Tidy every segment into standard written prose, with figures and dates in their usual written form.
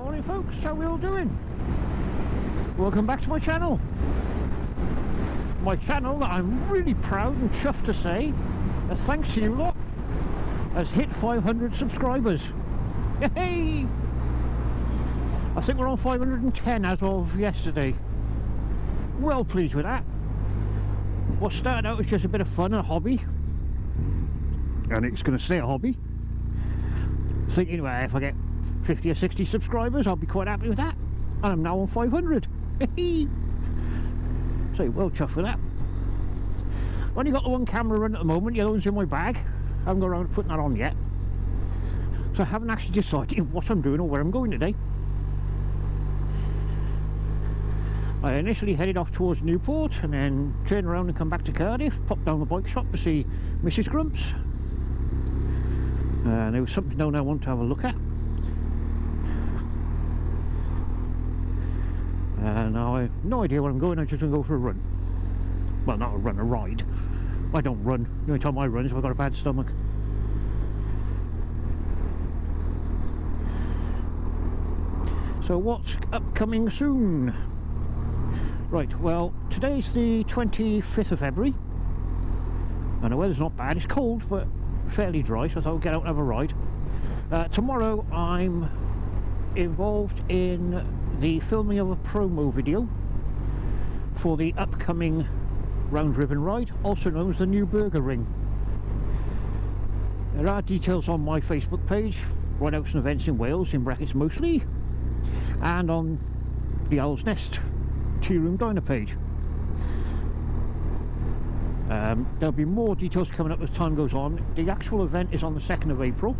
Morning folks, how we all doing? Welcome back to my channel. My channel that I'm really proud and chuffed to say, thanks to you lot, has hit 500 subscribers. Yay! I think we're on 510 as of yesterday. Well pleased with that. What started out as just a bit of fun and a hobby, and it's going to stay a hobby. Thinking, well, if I get 50 or 60 subscribers, I'll be quite happy with that. And I'm now on 500. So, well chuffed with that. I've only got the one camera run at the moment, the other one's in my bag. I haven't got around to putting that on yet. So I haven't actually decided what I'm doing or where I'm going today. I initially headed off towards Newport and then turned around and come back to Cardiff, popped down the bike shop to see Mrs. Grumps. And there was something down there I wanted to have a look at. And now I have no idea where I'm going. I'm just going to go for a run. Well, not a run, a ride. I don't run. The only time I run is if I've got a bad stomach. So what's upcoming soon? Right, well, today's the 25th of February. And the weather's not bad. It's cold, but fairly dry, so I thought I'd get out and have a ride. Tomorrow I'm involved in the filming of a promo video for the upcoming Round Ribbon ride, also known as the Nürburgring. There are details on my Facebook page, Rideouts and Events in Wales, in brackets mostly, and on the Owl's Nest Tea Room Diner page. There'll be more details coming up as time goes on. The actual event is on the 2nd of April.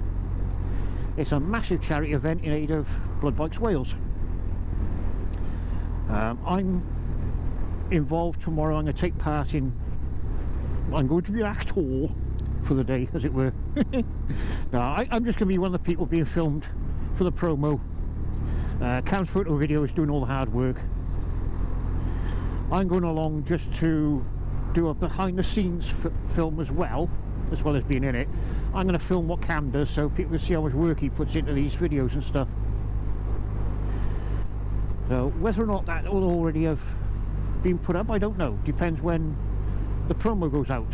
It's a massive charity event in aid of Blood Bikes Wales. I'm involved tomorrow. I'm going to take part in... I'm going to be an actor for the day, as it were. No, I'm just going to be one of the people being filmed for the promo. Cam's photo video is doing all the hard work. I'm going along just to do a behind the scenes film as well as being in it. I'm going to film what Cam does so people can see how much work he puts into these videos and stuff. So whether or not that will already have been put up, I don't know. Depends when the promo goes out.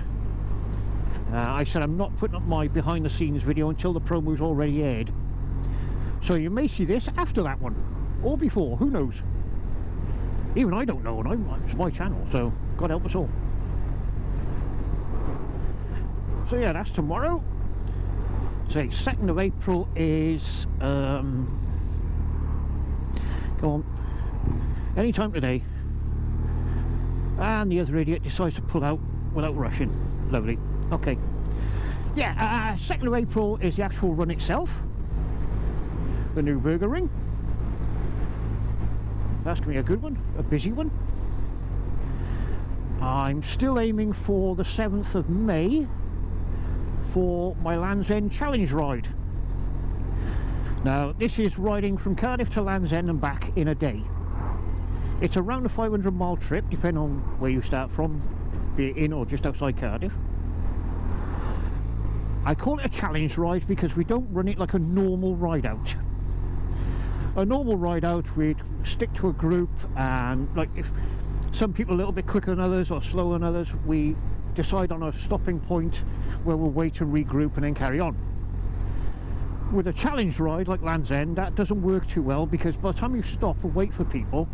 I said I'm not putting up my behind the scenes video until the promo's already aired. So you may see this after that one, or before, who knows. Even I don't know, and it's my channel, so God help us all. So yeah, that's tomorrow. Say 2nd of April is go on, anytime today. And the other idiot decides to pull out without rushing. Lovely. Okay. Yeah, 2nd of April is the actual run itself, the Nürburgring. That's going to be a good one, a busy one. I'm still aiming for the 7th of May for my Land's End Challenge ride. Now, this is riding from Cardiff to Land's End and back in a day. It's around a 500-mile trip, depending on where you start from, be it in or just outside Cardiff. I call it a challenge ride because we don't run it like a normal ride out. A normal ride out, we'd stick to a group, and like if some people are a little bit quicker than others or slower than others, we decide on a stopping point where we'll wait and regroup and then carry on. With a challenge ride like Land's End, that doesn't work too well because by the time you stop and wait for people,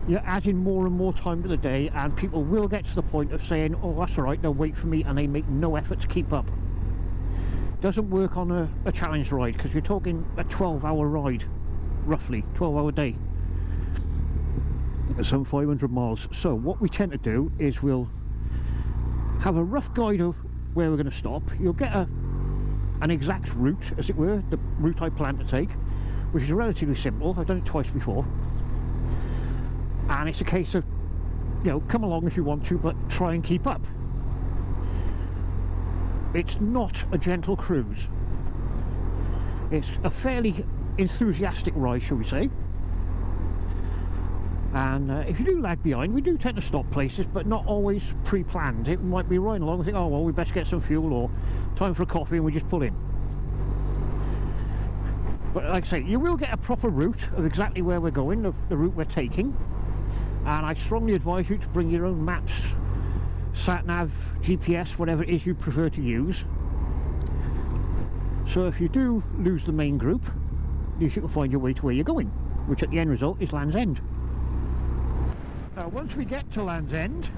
you're adding more and more time to the day, and people will get to the point of saying, oh, that's alright, they'll wait for me, and they make no effort to keep up. Doesn't work on a challenge ride because you're talking a 12-hour ride, roughly 12-hour day, some 500 miles. So what we tend to do is we'll have a rough guide of where we're going to stop. You'll get an exact route, as it were, the route I plan to take, which is relatively simple. I've done it twice before, and it's a case of, you know, come along if you want to, but try and keep up. It's not a gentle cruise. It's a fairly enthusiastic ride, shall we say. And if you do lag behind, we do tend to stop places, but not always pre-planned. It might be riding along and think, oh well, we best get some fuel, or time for a coffee, and we just pull in. But like I say, you will get a proper route of exactly where we're going, of the route we're taking, and I strongly advise you to bring your own maps, sat-nav, GPS, whatever it is you prefer to use. So if you do lose the main group, at least you can find your way to where you're going, which at the end result is Land's End. Now once we get to Land's End,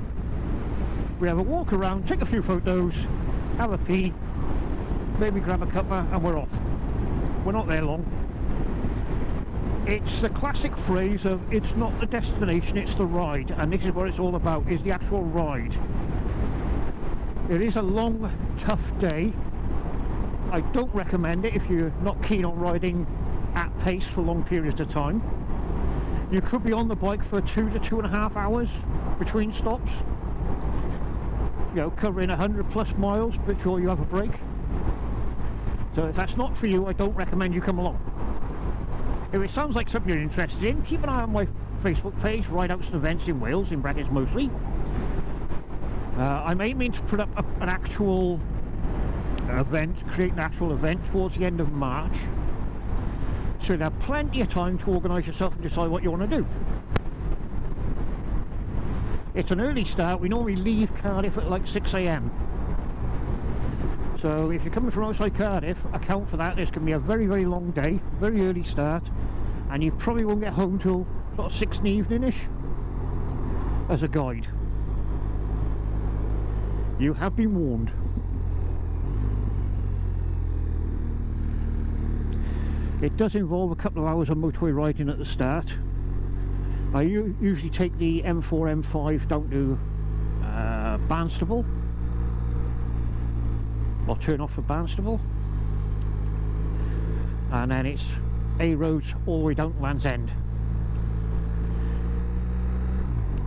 we have a walk around, take a few photos, have a pee, maybe grab a cuppa, and we're off. We're not there long. It's the classic phrase of, it's not the destination, it's the ride, and this is what it's all about, is the actual ride. It is a long, tough day. I don't recommend it if you're not keen on riding at pace for long periods of time. You could be on the bike for 2 to 2.5 hours between stops, you know, covering 100+ miles before you have a break. So if that's not for you, I don't recommend you come along. If it sounds like something you're interested in, keep an eye on my Facebook page, Rideouts and Events in Wales, in brackets mostly. I'm aiming to put up an actual event, create an actual event towards the end of March. So you have plenty of time to organise yourself and decide what you want to do. It's an early start. We normally leave Cardiff at like 6 AM. So if you're coming from outside Cardiff, account for that. There's going to be a very, very long day, very early start, and you probably won't get home till sort of 6 in the evening-ish, as a guide. You have been warned. It does involve a couple of hours of motorway riding at the start. I usually take the M4, M5 down to Barnstaple, or turn off for Barnstaple, and then it's A roads all the way down to Land's End.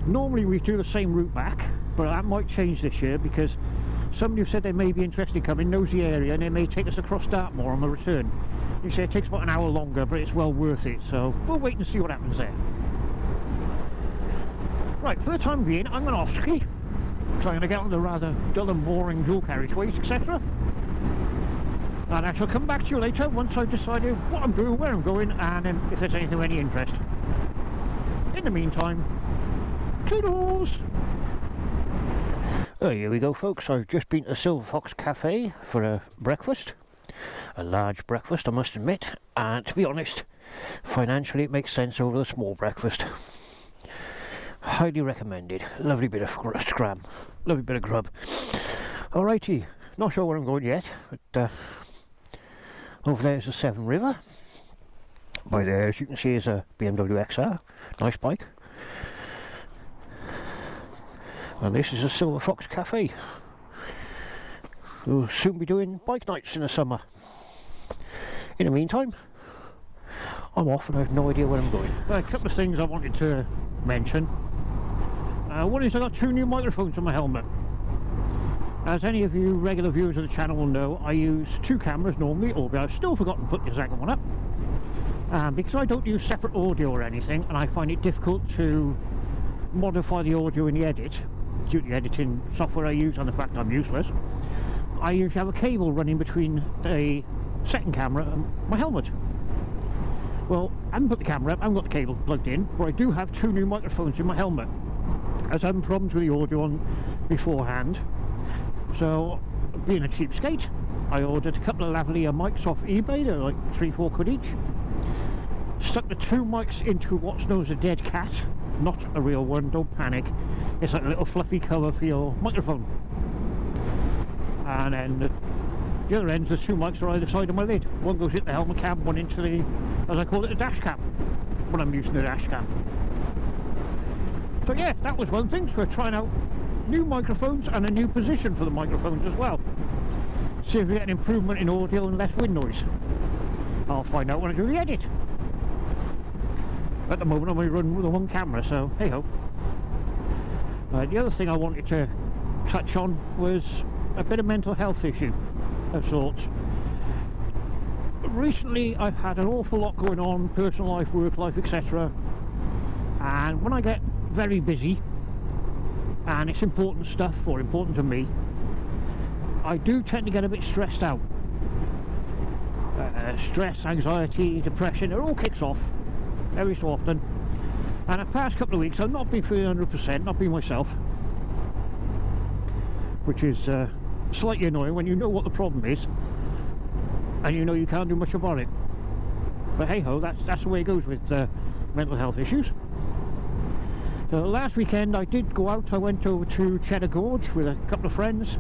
Normally we do the same route back, but that might change this year because somebody who said they may be interested in coming knows the area, and they may take us across Dartmoor on the return. You say it takes about an hour longer, but it's well worth it, so we'll wait and see what happens there. Right, for the time being, I'm going off ski, trying to get on the rather dull and boring dual carriageways, etc. And I shall come back to you later once I've decided what I'm doing, where I'm going, and if there's anything of any interest. In the meantime, toodles! Oh, here we go, folks. I've just been to Silver Fox Cafe for a breakfast. A large breakfast, I must admit, and to be honest, financially it makes sense over the small breakfast. Highly recommended. Lovely bit of scram, lovely bit of grub. Alrighty, not sure where I'm going yet, but over there's the Severn River. By there, as you can see, is a BMW XR, nice bike. And this is a Silver Fox Cafe. We'll soon be doing bike nights in the summer. In the meantime, I'm off and I have no idea where I'm going. A couple of things I wanted to mention. One is I got 2 new microphones on my helmet. As any of you regular viewers of the channel will know, I use 2 cameras normally, albeit I've still forgotten to put the second one up. Because I don't use separate audio or anything, and I find it difficult to modify the audio in the edit, due to the editing software I use and the fact I'm useless, I usually have a cable running between the second camera and my helmet. Well, I haven't put the camera up, I haven't got the cable plugged in, but I do have 2 new microphones in my helmet, as I had problems with the audio on beforehand. So, being a cheapskate, I ordered a couple of lavalier mics off eBay. They're like 3-4 quid each. Stuck the 2 mics into what's known as a dead cat, not a real one, don't panic. It's like a little fluffy cover for your microphone. And then the other ends, the 2 mics are either side of my lid. One goes into the helmet cam, one into the, as I call it, the dash cam, when I'm using the dash cam. So yeah, that was one thing. So we're trying out new microphones and a new position for the microphones as well. See if we get an improvement in audio and less wind noise. I'll find out when I do the edit. At the moment I'm only running with the 1 camera, so hey ho. The other thing I wanted to touch on was a bit of mental health issue of sorts. Recently I've had an awful lot going on, personal life, work life, etc. And when I get very busy and it's important stuff, or important to me, I do tend to get a bit stressed out. stress, anxiety, depression, it all kicks off every so often. And the past couple of weeks I've not been feeling 100%, not been myself, which is slightly annoying when you know what the problem is and you know you can't do much about it. But hey ho, that's the way it goes with mental health issues. So last weekend I did go out. I went over to Cheddar Gorge with a couple of friends.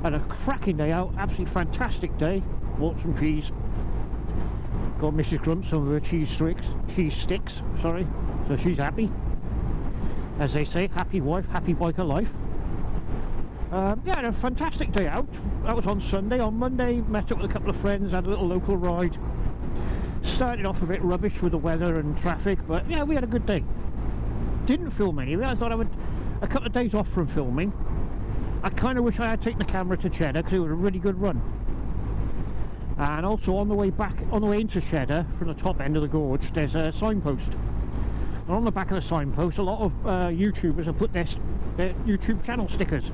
Had a cracking day out, absolutely fantastic day. Bought some cheese. Got Mrs. Grump some of her cheese sticks, sorry. So she's happy. As they say, happy wife, happy biker life. Yeah, had a fantastic day out. That was on Sunday. On Monday, met up with a couple of friends, had a little local ride. Started off a bit rubbish with the weather and traffic, but yeah, we had a good day. Didn't film any of it. I thought I would a couple of days off from filming. I kind of wish I had taken the camera to Cheddar because it was a really good run. And also on the way back, on the way into Cheddar from the top end of the gorge, there's a signpost. And on the back of the signpost, a lot of YouTubers have put their YouTube channel stickers.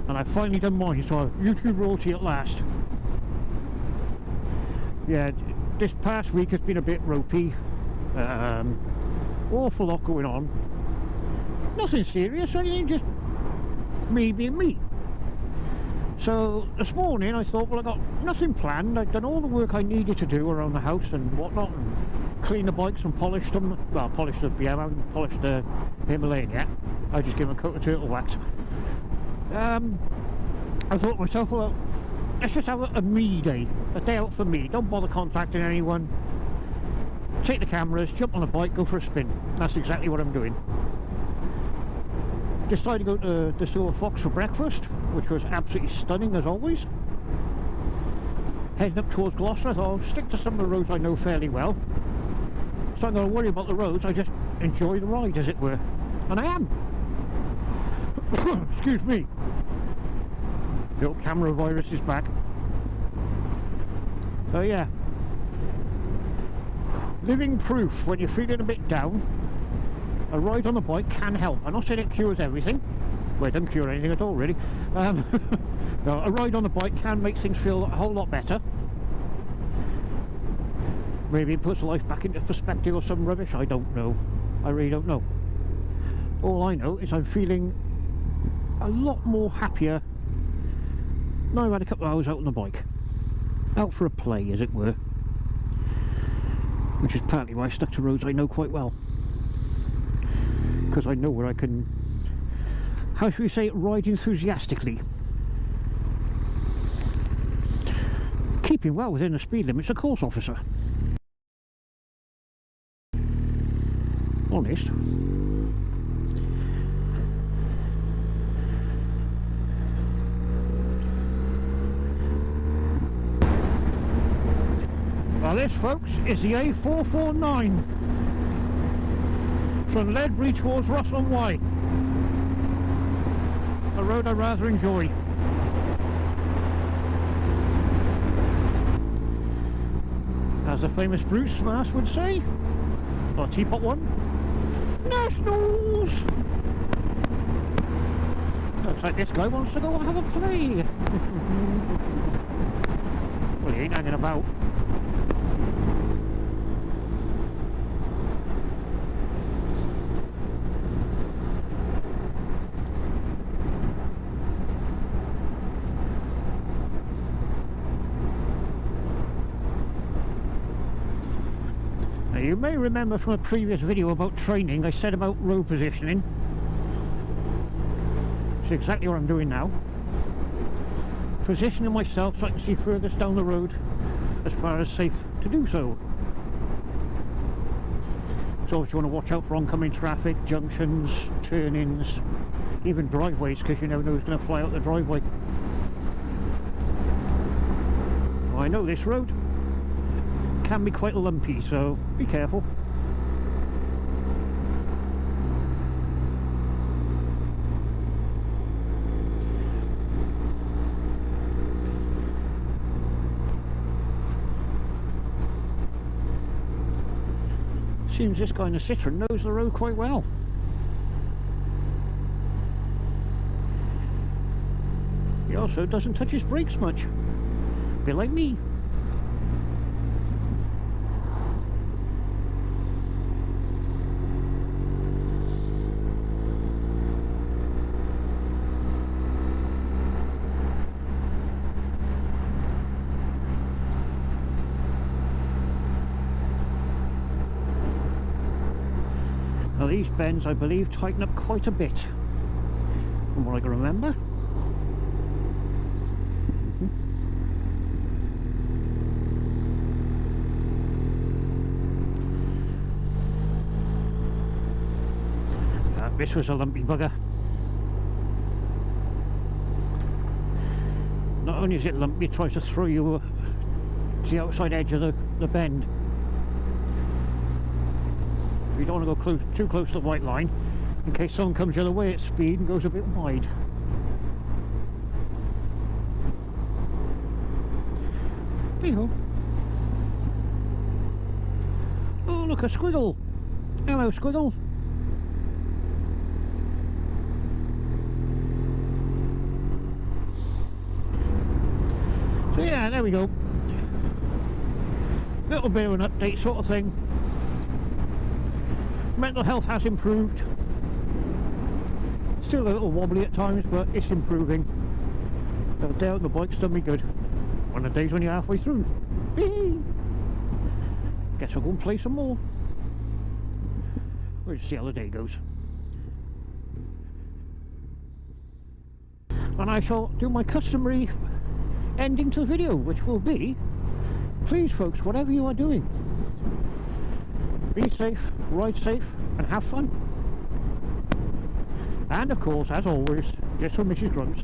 And I've finally done mine, so YouTube royalty at last. Yeah, this past week has been a bit ropey. Awful lot going on. Nothing serious or anything, just me being me. So this morning I thought, well, I got nothing planned. I'd done all the work I needed to do around the house and whatnot, and cleaned the bikes and polished them. Well, polished the BM, I haven't polished the Himalayan yet. I just give them a coat of turtle wax. I thought to myself, well, let's just have a me day, a day out for me. Don't bother contacting anyone. Take the cameras, jump on a bike, go for a spin. That's exactly what I'm doing. Decided to go to the Silver Fox for breakfast, which was absolutely stunning as always. Heading up towards Gloucester, I thought I'll stick to some of the roads I know fairly well. So I'm going to worry about the roads, I just enjoy the ride as it were. And I am. Excuse me. The old camera virus is back. So yeah. Living proof when you're feeling a bit down. A ride on the bike can help. I'm not saying it cures everything. Well, it doesn't cure anything at all, really. No, a ride on the bike can make things feel a whole lot better. Maybe it puts life back into perspective or some rubbish. I don't know. I really don't know. All I know is I'm feeling a lot more happier now I've had a couple of hours out on the bike. Out for a play, as it were. Which is partly why I stuck to roads I know quite well. Because I know where I can, how should we say it, ride enthusiastically. Keeping well within the speed limits, of course, officer. Honest. Well, this, folks, is the A449 from Ledbury towards Ross-on-Wye. A road I rather enjoy. As the famous Bruce Smash would say, or Teapot one, Nationals! Looks like this guy wants to go and have a play. Well, he ain't hanging about. You may remember from a previous video about training, I said about road positioning. It's exactly what I'm doing now. Positioning myself so I can see furthest down the road as far as safe to do so. So if you want to watch out for oncoming traffic, junctions, turn-ins, even driveways, because you never know who's going to fly out the driveway. Well, I know this road can be quite lumpy, so be careful. Seems this guy in the Citroen knows the road quite well. He also doesn't touch his brakes much. A bit like me. these bends, I believe, tighten up quite a bit, from what I can remember. This was a lumpy bugger. Not only is it lumpy, it tries to throw you to the outside edge of the bend. You don't want to go too close to the white line, in case someone comes the other way at speed and goes a bit wide. Hey-ho. Oh, look, a squiggle. Hello, squiggle. So yeah, there we go. Little bit of an update sort of thing. Mental health has improved. Still a little wobbly at times, but it's improving. The day out on the bike's done me good. One of the days when you're halfway through. Guess I'll go and play some more. We'll just see how the day goes. And I shall do my customary ending to the video, which will be, please folks, whatever you are doing, be safe, ride safe, and have fun. And of course, as always, just for Mrs. Grunts,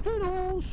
toodles!